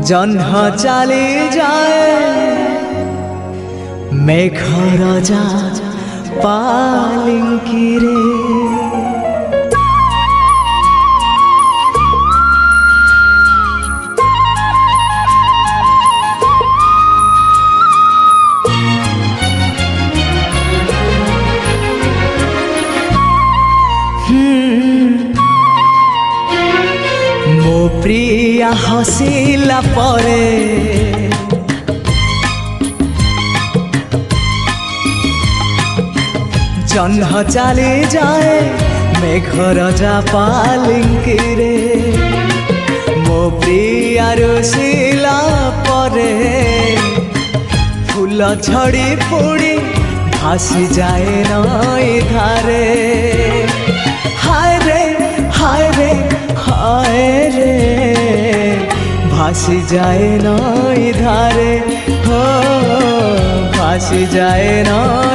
জহ্ন চালি যায় মেঘ রাজা পালিঙ্কি রে। ମୋ ପ୍ରିୟା ହସିଲା ପରେ ଜହ୍ନ ଚାଲି ଯାଏ ମେଘ ରାଜା ପାଲିଙ୍କି ରେ। ମୋ ପ୍ରିୟା ରୁଷିଲା ପରେ ଫୁଲ ଝଡ଼ି ପୋଡ଼ି ଭାସି ଯାଏ ନଈ ଧାରେ। ହାୟ ରେ ହାୟ ରେ हाय रे भासी जाए नई धारे हो भासी जाए नई